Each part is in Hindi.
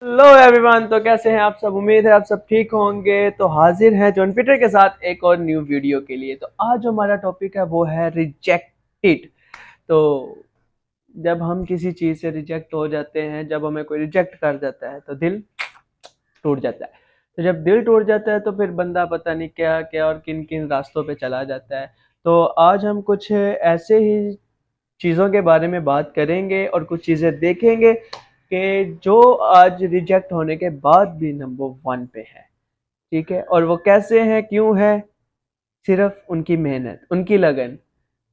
Hello everyone. तो कैसे हैं आप सब? उम्मीद है आप सब ठीक होंगे। तो हाजिर हैं जॉन पीटर के साथ एक और न्यू वीडियो के लिए। तो आज जो हमारा टॉपिक है वो है रिजेक्टेड। तो जब हम किसी चीज़ से रिजेक्ट हो जाते हैं, जब हमें कोई रिजेक्ट कर जाता है तो दिल टूट जाता है। तो जब दिल टूट जाता है तो फिर बंदा पता नहीं क्या क्या और किन किन रास्तों पे चला जाता है। तो आज हम कुछ ऐसे ही चीज़ों के बारे में बात करेंगे और कुछ चीज़ें देखेंगे कि जो आज रिजेक्ट होने के बाद भी नंबर वन पे है। ठीक है, और वो कैसे हैं, क्यों है? सिर्फ उनकी मेहनत, उनकी लगन।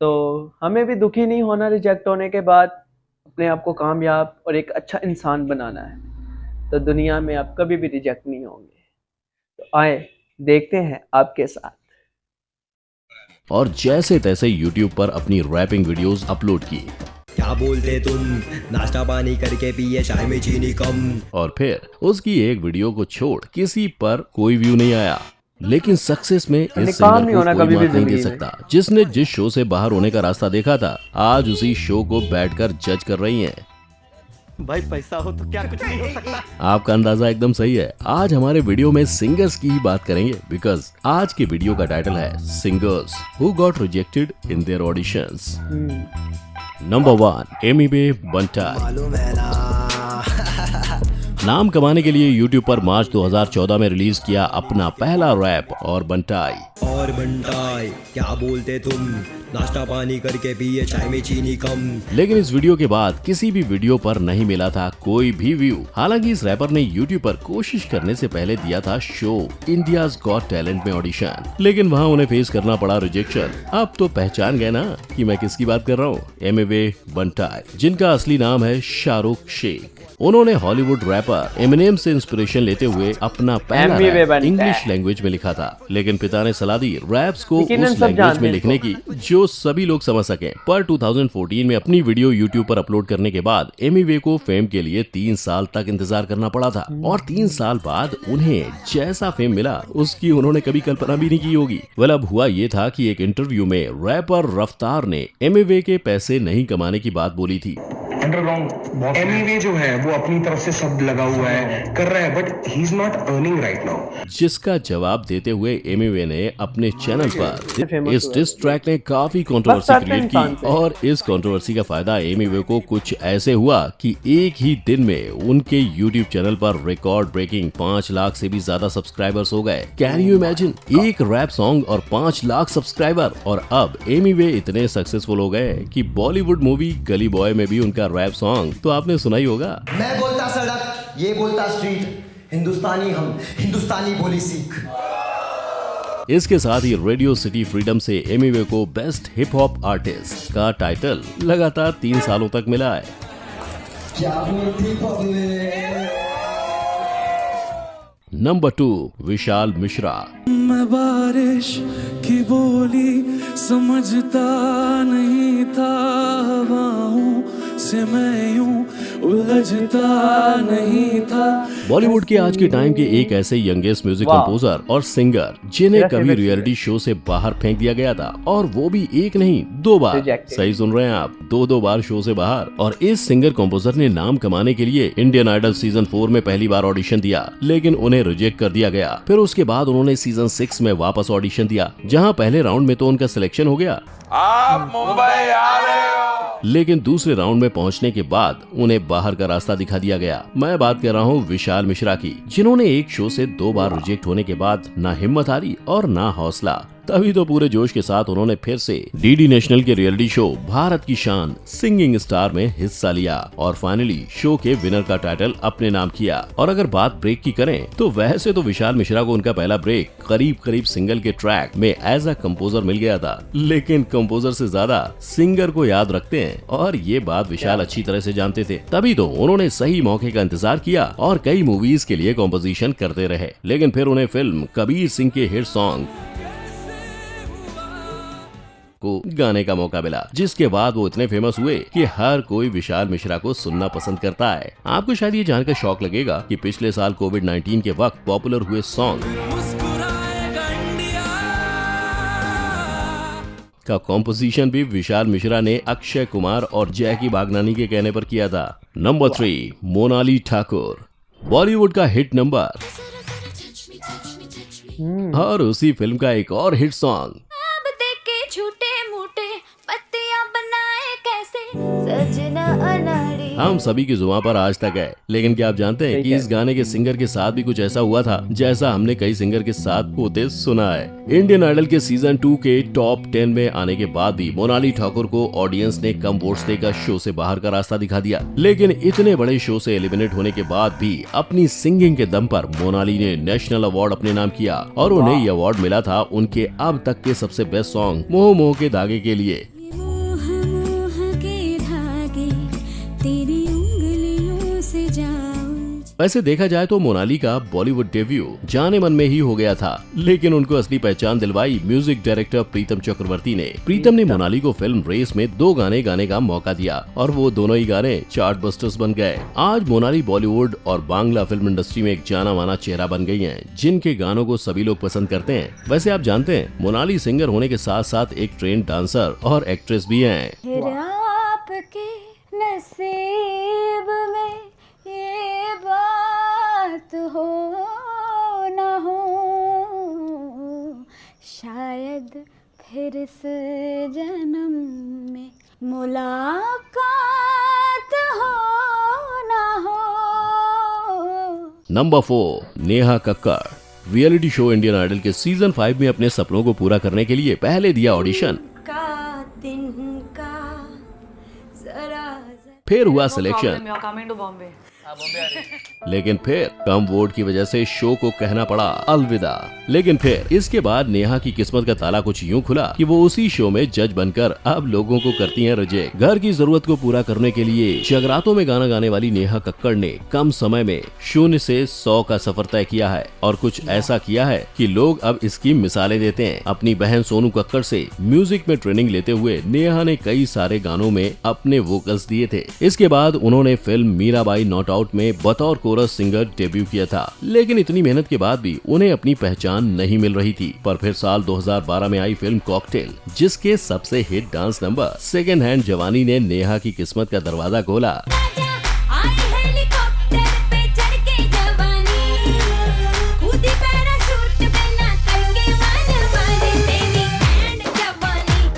तो हमें भी दुखी नहीं होना रिजेक्ट होने के बाद, अपने आप को कामयाब और एक अच्छा इंसान बनाना है। तो दुनिया में आप कभी भी रिजेक्ट नहीं होंगे। तो आए देखते हैं आपके साथ। और जैसे तैसे YouTube पर अपनी रैपिंग वीडियोस अपलोड की क्या बोलते तुम, नाश्ता पानी करके पिए चाय में चीनी कम। और फिर उसकी एक वीडियो को छोड़ किसी पर कोई व्यू नहीं आया। लेकिन सक्सेस में इस काम सिंगर नहीं को होना कोई कभी भी मात नहीं दे जिंदगी में। सकता। जिसने जिस शो से बाहर होने का रास्ता देखा था, आज उसी शो को बैठकर जज कर रही हैं। भाई पैसा हो तो क्या कुछ नहीं हो सकता। आपका अंदाजा एकदम सही है। आज हमारे वीडियो में सिंगर्स की ही बात करेंगे, बिकॉज आज के वीडियो का टाइटल है singers who got rejected in their auditions. Number 1, Emiway Bantai. मालूम है ना। नाम कमाने के लिए YouTube पर मार्च 2014 में रिलीज किया अपना पहला रैप और बंटाई। और बंटाई, क्या बोलते तुम, नाश्ता पानी करके पिए चाय में चीनी कम। लेकिन इस वीडियो के बाद किसी भी वीडियो पर नहीं मिला था कोई भी व्यू। हालांकि इस रैपर ने YouTube पर कोशिश करने से पहले दिया था शो इंडियाज गॉट टैलेंट में ऑडिशन, लेकिन वहां उन्हें फेस करना पड़ा रिजेक्शन। अब तो पहचान गए ना कि मैं किसकी बात कर रहा हूँ। एमिवे बंटाई, जिनका असली नाम है शाहरुख शेख। उन्होंने हॉलीवुड रैपर एमिनेम से इंस्पिरेशन लेते हुए अपना पहला एमिवे रैप बंटाई। इंग्लिश लैंग्वेज में लिखा था, लेकिन पिता ने सलाह दी रैप्स को लेकिन हम उस सब लैंग्वेज जानते में हैं लिखने इसको। की जो सभी लोग समझ सकें। पर 2014 में अपनी वीडियो YouTube पर अपलोड करने के बाद एमिवे को फेम के लिए 3 साल तक इंतजार करना पड़ा था, और 3 साल बाद उन्हें जैसा फेम मिला उसकी उन्होंने कभी कल्पना भी नहीं की होगी। वेल, अब हुआ ये था कि एक इंटरव्यू में रैपर रफ्तार ने एमिवे के पैसे नहीं कमाने की बात बोली थी। अंडरग्राउंड एमिवे जो है वो अपनी तरफ से सब लगा हुआ है, कर रहा है, but he is not earning right now. जिसका जवाब देते हुए एमिवे ने अपने चैनल पर फेमस इस हुआ डिस ट्रैक ने काफी कंट्रोवर्सी बस क्रिएट इंसान की, थे। और इस कंट्रोवर्सी का फायदा एमिवे को कुछ ऐसे हुआ कि एक ही दिन में उनके YouTube चैनल पर रिकॉर्ड ब्रेकिंग 5 लाख से भी ज्यादा सब्सक्राइबर्स हो गए। कैन यू इमेजिन, एक रैप सॉन्ग और 5 लाख सब्सक्राइबर। और अब एमिवे इतने सक्सेसफुल हो गए कि बॉलीवुड मूवी गली बॉय में भी उनका रैप सॉन्ग तो आपने सुना ही होगा। मैं बोलता सड़क, ये बोलता स्ट्रीट, हिंदुस्तानी हम, हिंदुस्तानी बोली सीख। इसके साथ ही रेडियो सिटी फ्रीडम से एमिवे को बेस्ट हिप हॉप आर्टिस्ट का टाइटल लगातार 3 सालों तक मिला है। क्या बोलती पब्लिक। नंबर 2, विशाल मिश्रा। मैं बारिश की बोली समझता नहीं था, हवाओं से मैं यूं उलझता नहीं था। बॉलीवुड के आज के टाइम के एक ऐसे यंगेस्ट म्यूजिक वाह। कंपोजर और सिंगर जिन्हें मेरा कभी favorite रियलिटी शो से बाहर फेंक दिया गया था, और वो भी एक नहीं 2 बार। Rejected। सही सुन रहे हैं आप, 2 बार शो से बाहर। और इस सिंगर कंपोजर ने नाम कमाने के लिए इंडियन आइडल सीजन 4 में पहली बार ऑडिशन दिया, लेकिन उन्हें रिजेक्ट कर दिया गया। फिर उसके बाद उन्होंने सीजन 6 में वापस ऑडिशन दिया, जहां पहले राउंड में तो उनका सिलेक्शन हो गया, आप मुंबई आ रहे हो। लेकिन दूसरे राउंड में पहुंचने के बाद उन्हें बाहर का रास्ता दिखा दिया गया। मैं बात कर रहा हूं विशाल मिश्रा की, जिन्होंने एक शो से 2 बार रिजेक्ट होने के बाद ना हिम्मत हारी और ना हौसला। तभी तो पूरे जोश के साथ उन्होंने फिर से डीडी नेशनल के रियलिटी शो भारत की शान सिंगिंग स्टार में हिस्सा लिया, और फाइनली शो के विनर का टाइटल अपने नाम किया। और अगर बात ब्रेक की करें तो वैसे तो विशाल मिश्रा को उनका पहला ब्रेक करीब सिंगल के ट्रैक में एज अ कंपोजर मिल गया था, लेकिन कंपोजर से ज्यादा सिंगर को याद रखते हैं, और ये बात विशाल अच्छी तरह से जानते थे। तभी तो उन्होंने सही मौके का इंतजार किया और कई मूवीज के लिए कॉम्पोजिशन करते रहे। लेकिन फिर उन्हें फिल्म कबीर सिंह के हिट सॉन्ग को गाने का मौका मिला, जिसके बाद वो इतने फेमस हुए कि हर कोई विशाल मिश्रा को सुनना पसंद करता है। आपको शायद ये जानकर शौक लगेगा कि पिछले साल कोविड-19 के वक्त पॉपुलर हुए सॉन्ग का कॉम्पोजिशन भी विशाल मिश्रा ने अक्षय कुमार और जैकी भागनानी के कहने पर किया था। नंबर 3, मोनाली ठाकुर। बॉलीवुड का हिट नंबर और उसी फिल्म का एक और हिट सॉन्ग। अब देखे झूठे मूठे पत्तियां बनाए कैसे सजना अनाड़ी। हम सभी की जुबान पर आज तक है, लेकिन क्या आप जानते हैं कि इस गाने के सिंगर के साथ भी कुछ ऐसा हुआ था जैसा हमने कई सिंगर के साथ होते सुना है। इंडियन आइडल के सीजन 2 के टॉप 10 में आने के बाद भी मोनाली ठाकुर को ऑडियंस ने कम वोट्स देकर शो से बाहर का रास्ता दिखा दिया। लेकिन इतने बड़े शो से एलिमिनेट होने के बाद भी अपनी सिंगिंग के दम पर मोनाली ने नेशनल अवार्ड अपने नाम किया और उन्हें ये अवार्ड मिला था उनके अब तक के सबसे बेस्ट सॉन्ग मोह मोह के धागे के लिए। मोह मोह के धागे तेरी उंगलियों से जाऊं। वैसे देखा जाए तो मोनाली का बॉलीवुड डेब्यू जाने मन में ही हो गया था, लेकिन उनको असली पहचान दिलवाई म्यूजिक डायरेक्टर प्रीतम चक्रवर्ती ने। प्रीतम ने मोनाली को फिल्म रेस में 2 गाने गाने का मौका दिया और वो दोनों ही गाने चार्ट बस्टर्स बन गए। आज मोनाली बॉलीवुड और बांग्ला फिल्म इंडस्ट्री में एक जाना माना चेहरा बन गई हैं, जिनके गानों को सभी लोग पसंद करते हैं। वैसे आप जानते हैं मोनाली सिंगर होने के साथ साथ एक ट्रेन डांसर और एक्ट्रेस भी हैं। फिर आपके नसीब में ये बात हो ना हो, शायद फिर इस जन्म में मुलाकात हो ना हो। Number 4 Neha Kakkar reality show Indian Idol के सीजन 5 में अपने सपनों को पूरा करने के लिए पहले दिया ऑडिशन, फिर हुआ सिलेक्शन, लेकिन फिर कम वोट की वजह से शो को कहना पड़ा अलविदा। लेकिन फिर इसके बाद नेहा की किस्मत का ताला कुछ यूं खुला कि वो उसी शो में जज बनकर अब लोगों को करती हैं रिजेक्ट। घर की जरूरत को पूरा करने के लिए जगरातों में गाना गाने वाली नेहा कक्कड़ ने कम समय में 0 से 100 का सफर तय किया है और कुछ ऐसा किया है कि लोग अब इसकी मिसालें देते हैं। अपनी बहन सोनू कक्कड़ से म्यूजिक में ट्रेनिंग लेते हुए नेहा ने कई सारे गानों में अपने वोकल्स दिए थे। इसके बाद उन्होंने फिल्म मीराबाई नॉट आउट में बतौर कोरस सिंगर डेब्यू किया था, लेकिन इतनी मेहनत के बाद भी उन्हें अपनी पहचान नहीं मिल रही थी। पर फिर साल 2012 में आई फिल्म कॉकटेल, जिसके सबसे hit dance number second hand जवानी ने नेहा की किस्मत का दरवाजा खोला।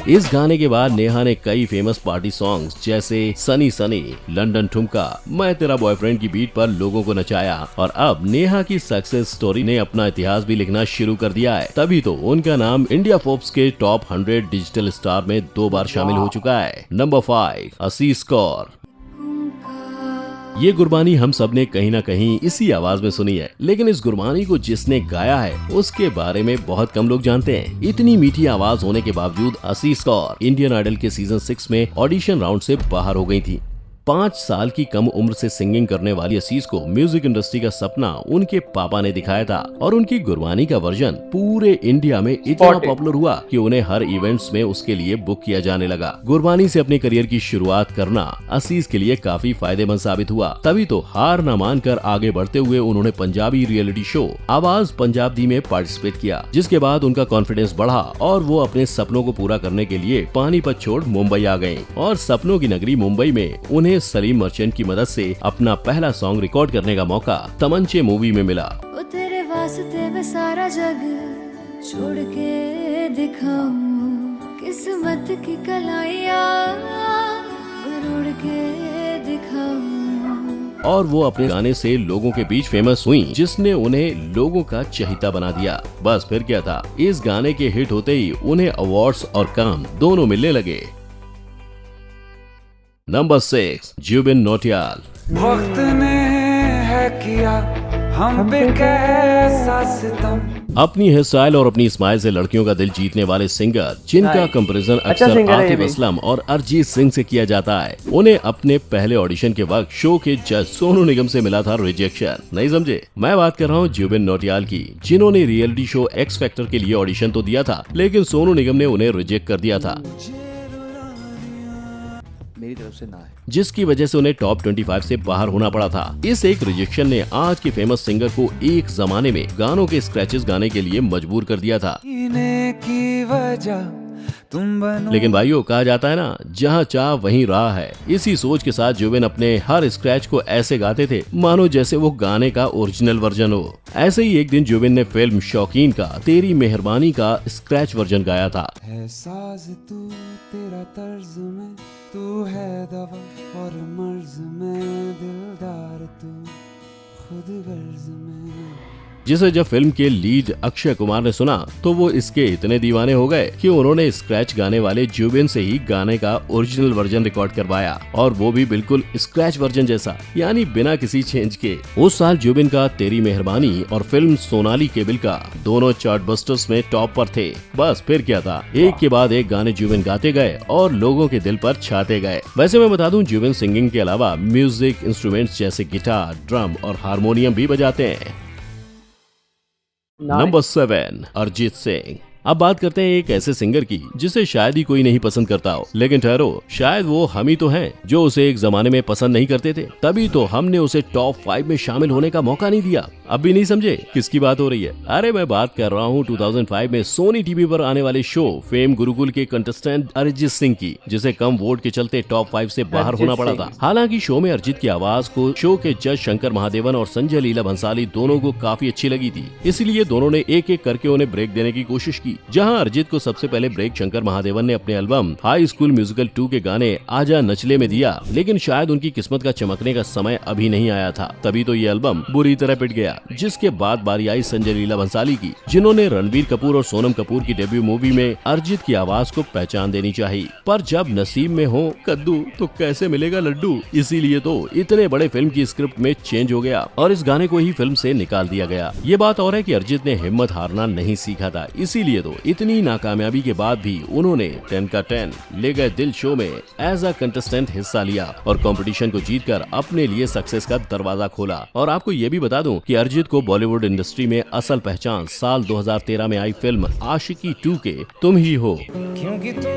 इस गाने के बाद नेहा ने कई फेमस पार्टी सॉन्ग्स जैसे सनी सनी, लंदन ठुमका, मैं तेरा बॉयफ्रेंड की बीट पर लोगों को नचाया और अब नेहा की सक्सेस स्टोरी ने अपना इतिहास भी लिखना शुरू कर दिया है। तभी तो उनका नाम इंडिया फोर्ब्स के टॉप 100 डिजिटल स्टार में 2 बार शामिल हो चुका है। नंबर 5 असीस कौर। ये गुरबानी हम सब ने कहीं ना कहीं इसी आवाज में सुनी है, लेकिन इस गुरबानी को जिसने गाया है उसके बारे में बहुत कम लोग जानते हैं। इतनी मीठी आवाज होने के बावजूद असीस कौर इंडियन आइडल के सीजन 6 में ऑडिशन राउंड से बाहर हो गई थी। 5 साल की कम उम्र से सिंगिंग करने वाली असीस को म्यूजिक इंडस्ट्री का सपना उनके पापा ने दिखाया था और उनकी गुरबानी का वर्जन पूरे इंडिया में इतना पॉपुलर हुआ कि उन्हें हर इवेंट्स में उसके लिए बुक किया जाने लगा। गुरबानी से अपने करियर की शुरुआत करना असीस के लिए काफी फायदेमंद साबित हुआ। तभी तो हार न मानकर आगे बढ़ते हुए उन्होंने पंजाबी रियलिटी शो आवाज पंजाब दी में पार्टिसिपेट किया, जिसके बाद उनका कॉन्फिडेंस बढ़ा और वो अपने सपनों को पूरा करने के लिए पानीपत छोड़ मुंबई आ गए और सपनों की नगरी मुंबई में उन्हें सलीम मर्चेंट की मदद से अपना पहला सॉन्ग रिकॉर्ड करने का मौका तमंचे मूवी में मिला। तेरे वास्ते मैं सारा जग छोड़ के दिखाऊं, किस्मत की कलाइयां उड़ के दिखाऊं। और वो अपने गाने से लोगों के बीच फेमस हुई, जिसने उन्हें लोगों का चहेता बना दिया। बस फिर क्या था, इस गाने के हिट होते ही उन्हें अवार्ड्स और काम दोनों मिलने लगे। नंबर 6 जुबिन नौटियाल। वक्त ने है किया हम पे कैसा सितम। अपनी हेयर स्टाइल और अपनी स्माइल से लड़कियों का दिल जीतने वाले सिंगर, जिनका कंपैरिजन अक्सर आतिफ असलम और अरिजीत सिंह से किया जाता है, उन्हें अपने पहले ऑडिशन के वक्त शो के जज सोनू निगम से मिला था रिजेक्शन। नहीं समझे? मैं बात कर रहा हूँ जुबिन नौटियाल की, जिन्होंने रियलिटी शो एक्स फैक्टर के लिए ऑडिशन तो दिया था, लेकिन सोनू निगम ने उन्हें रिजेक्ट कर दिया था, मेरी तरफ से ना है, जिसकी वजह से उन्हें टॉप 25 से बाहर होना पड़ा था। इस एक रिजेक्शन ने आज के फेमस सिंगर को एक जमाने में गानों के स्क्रैचेस गाने के लिए मजबूर कर दिया था। की वजह तुम बनो। लेकिन भाइयों, कहा जाता है ना, जहाँ चाह वहीं राह है। इसी सोच के साथ जुबिन अपने हर स्क्रैच को ऐसे गाते थे मानो जैसे वो गाने का ओरिजिनल वर्जन हो। ऐसे ही एक दिन जुबिन ने फिल्म शौकीन का तेरी मेहरबानी का स्क्रैच वर्जन गाया था। है साज तू तेरा तर्ज में, तू है दवा और मर्ज में, दिलदार तू खुद गर्ज में। जिसे जब फिल्म के लीड अक्षय कुमार ने सुना तो वो इसके इतने दीवाने हो गए कि उन्होंने स्क्रैच गाने वाले जुबिन से ही गाने का ओरिजिनल वर्जन रिकॉर्ड करवाया, और वो भी बिल्कुल स्क्रैच वर्जन जैसा, यानी बिना किसी चेंज के। उस साल जुबिन का तेरी मेहरबानी और फिल्म सोनाली केबिल का दोनों चार्टबस्टर्स में टॉप पर थे। बस फिर क्या था, एक के बाद एक गाने जुबिन गाते गए और लोगों के दिल पर छाते गए। वैसे मैं बता दूं, जुबिन सिंगिंग के अलावा म्यूजिक इंस्ट्रूमेंट्स जैसे गिटार, ड्रम और हारमोनियम भी बजाते हैं। नंबर 7, अरिजीत सिंह। अब बात करते हैं एक ऐसे सिंगर की जिसे शायद ही कोई नहीं पसंद करता हो, लेकिन ठहरो, शायद वो हम ही तो हैं जो उसे एक जमाने में पसंद नहीं करते थे। तभी तो हमने उसे टॉप 5 में शामिल होने का मौका नहीं दिया। अब भी नहीं समझे किसकी बात हो रही है? अरे मैं बात कर रहा हूँ 2005 में सोनी टीवी पर आने वाले शो फेम गुरुकुल के कंटेस्टेंट अरिजीत सिंह की, जिसे कम वोट के चलते टॉप 5 से बाहर होना पड़ा था। हालांकि शो में अरिजीत की आवाज को शो के जज शंकर महादेवन और संजय लीला भंसाली दोनों को काफी अच्छी लगी थी, इसलिए दोनों ने एक एक करके उन्हें ब्रेक देने की कोशिश की। जहां अरिजीत को सबसे पहले ब्रेक शंकर महादेवन ने अपने एल्बम हाई स्कूल म्यूजिकल 2 के गाने आजा नचले में दिया, लेकिन शायद उनकी किस्मत का चमकने का समय अभी नहीं आया था। तभी तो ये एल्बम बुरी तरह पिट गया, जिसके बाद बारी आई संजय लीला भंसाली की, जिन्होंने रणबीर कपूर और सोनम कपूर की डेब्यू मूवी में अरिजीत की आवाज को पहचान देनी चाहिए। पर जब नसीब में हो कद्दू तो कैसे मिलेगा लड्डू, इसीलिए तो इतने बड़े फिल्म की स्क्रिप्ट में चेंज हो गया और इस गाने को ही फिल्म से निकाल दिया गया। ये बात और है कि अरिजीत ने हिम्मत हारना नहीं सीखा था, इसीलिए तो इतनी नाकामयाबी के बाद भी उन्होंने 10 का 10 ले गए दिल शो में एज अ कंटेस्टेंट हिस्सा लिया और कंपटीशन को जीतकर अपने लिए सक्सेस का दरवाजा खोला। और आपको ये भी बता दूं कि अरिजीत को बॉलीवुड इंडस्ट्री में असल पहचान साल 2013 में आई फिल्म आशिकी 2 के तुम ही हो, क्योंकि तुम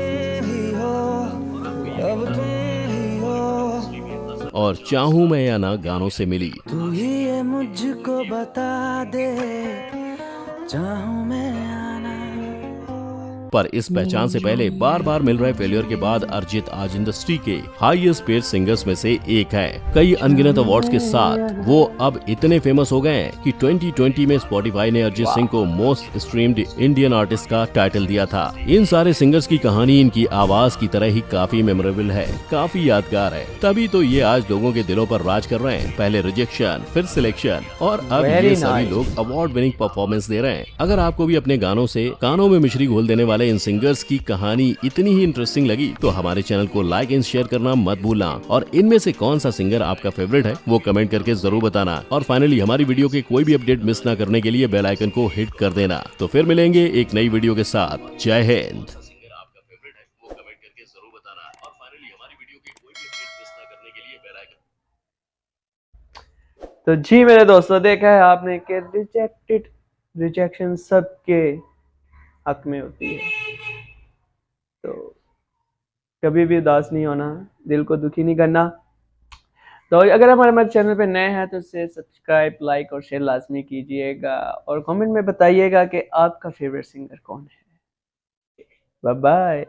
ही हो, अब तुम ही हो, और चाहूं मैं या ना गानों से मिली। तू ही ये मुझको बता दे, चाहूं मैं आना। पर इस पहचान से पहले बार बार मिल रहे फेलियर के बाद अरिजीत आज इंडस्ट्री के हाईएस्ट पेड सिंगर्स में से एक है। कई अनगिनत अवार्ड्स के साथ वो अब इतने फेमस हो गए हैं कि 2020 में स्पॉटिफाई ने अरिजीत सिंह को मोस्ट स्ट्रीम्ड इंडियन आर्टिस्ट का टाइटल दिया था। इन सारे सिंगर्स की कहानी इनकी आवाज की तरह ही काफी मेमोरेबल है, काफी यादगार है। तभी तो ये आज लोगों के दिलों पर राज कर रहे हैं। पहले रिजेक्शन, फिर सिलेक्शन और अब ये सभी लोग अवार्ड विनिंग परफॉर्मेंस दे रहे हैं। अगर आपको भी अपने गानों से कानों में मिश्री घोल देने वाले इन सिंगर्स की कहानी इतनी ही इंटरेस्टिंग लगी तो हमारे चैनल को लाइक एंड शेयर करना मत भूलना, और इनमें से कौन सा सिंगर आपका फेवरेट है वो कमेंट करके जरूर बताना। और फाइनली हमारी वीडियो के कोई भी अपडेट मिस ना करने के लिए बेल आइकन को हिट कर देना। तो फिर मिलेंगे एक नई वीडियो के साथ। जय हिंद। तो जी मेरे दोस्तों, देखा है आपने कि रिजेक्शन सबके हक में होती है, तो कभी भी उदास नहीं होना, दिल को दुखी नहीं करना। तो अगर हमारे चैनल पे नए हैं तो इसे सब्सक्राइब, लाइक और शेयर लाजमी कीजिएगा, और कमेंट में बताइएगा कि आपका फेवरेट सिंगर कौन है। Bye bye.